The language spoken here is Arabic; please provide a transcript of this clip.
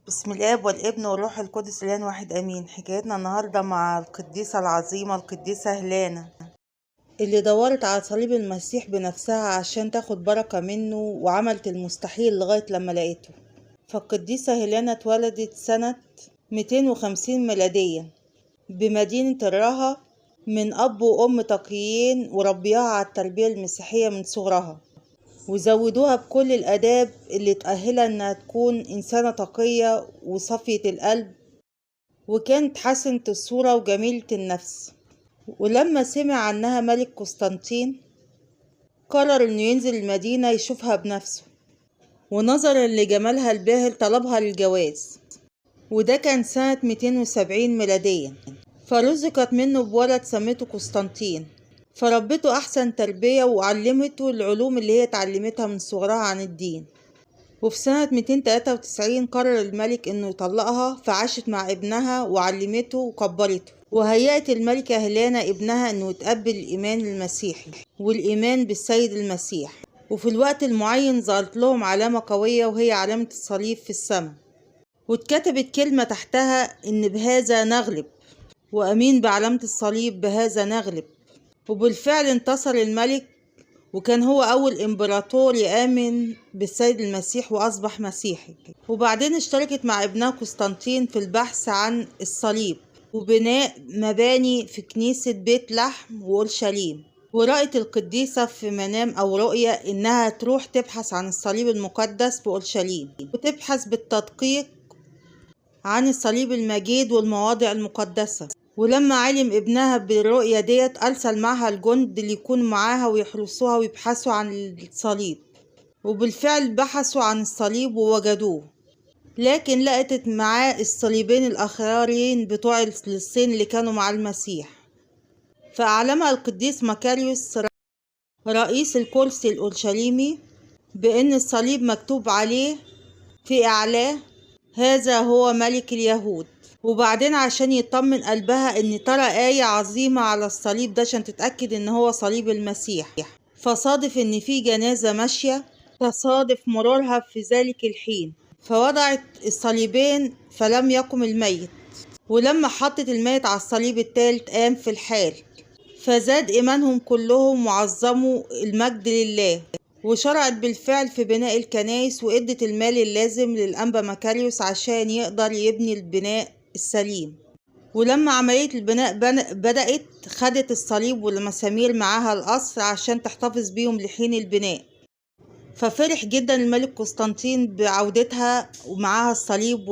بسم الاب والابن والروح القدس الان واحد امين. حكايتنا النهارده مع القديسه العظيمه القديسه هيلانا اللي دورت على صليب المسيح بنفسها عشان تاخد بركه منه، وعملت المستحيل لغايه لما لقيته. فالقديسه هيلانا اتولدت سنه 250 ميلاديا بمدينه الرها من اب وام تقيين، وربيها على التربيه المسيحيه من صغرها، وزودوها بكل الآداب اللي تأهلها إنها تكون إنسانة تقية وصفية القلب، وكانت حسنة الصورة وجميلة النفس. ولما سمع عنها ملك قسطنطين قرر إنه ينزل المدينة يشوفها بنفسه، ونظرا لجمالها الباهر طلبها للجواز، وده كان سنة 270 ميلاديا. فرزقت منه بولد سميته قسطنطين، فربته أحسن تربية وعلمته العلوم اللي هي اتعلمتها من صغرها عن الدين. وفي سنة 293 قرر الملك إنه يطلقها، فعاشت مع ابنها وعلمته وكبرته، وهيأت الملكة هيلانا ابنها إنه يتقبل الإيمان المسيحي والإيمان بالسيد المسيح. وفي الوقت المعين ظهرت لهم علامة قوية، وهي علامة الصليب في السماء، واتكتبت كلمة تحتها إن بهذا نغلب، وأمين بعلامة الصليب بهذا نغلب. وبالفعل انتصر الملك، وكان هو أول إمبراطور يآمن بالسيد المسيح وأصبح مسيحي. وبعدين اشتركت مع ابنها قسطنطين في البحث عن الصليب وبناء مباني في كنيسة بيت لحم وأورشليم. ورأت القديسة في منام أو رؤية إنها تروح تبحث عن الصليب المقدس في أورشليم، وتبحث بالتدقيق عن الصليب المجيد والمواضع المقدسة. ولما علم ابنها بالرؤية ديت أرسل معها الجند اللي يكون معاها ويحرسوها ويبحثوا عن الصليب. وبالفعل بحثوا عن الصليب ووجدوه، لكن لقت معاه الصليبين الآخرين بتوع الصين اللي كانوا مع المسيح. فأعلمها القديس مكاريوس رئيس الكرسي الأورشليمي بأن الصليب مكتوب عليه في أعلاه هذا هو ملك اليهود. وبعدين عشان يطمن قلبها ان ترى آية عظيمة على الصليب ده عشان تتأكد ان هو صليب المسيح، فصادف ان في جنازة ماشية تصادف مرورها في ذلك الحين، فوضعت الصليبين فلم يقم الميت. ولما حطت الميت على الصليب الثالث قام في الحال، فزاد إيمانهم كلهم وعظموا المجد لله. وشرعت بالفعل في بناء الكنائس، وادت المال اللازم للأنبا مكاريوس عشان يقدر يبني البناء السليم. ولما عملية البناء بدأت خدت الصليب والمسامير معاها القصر عشان تحتفظ بيهم لحين البناء. ففرح جدا الملك قسطنطين بعودتها ومعاها الصليب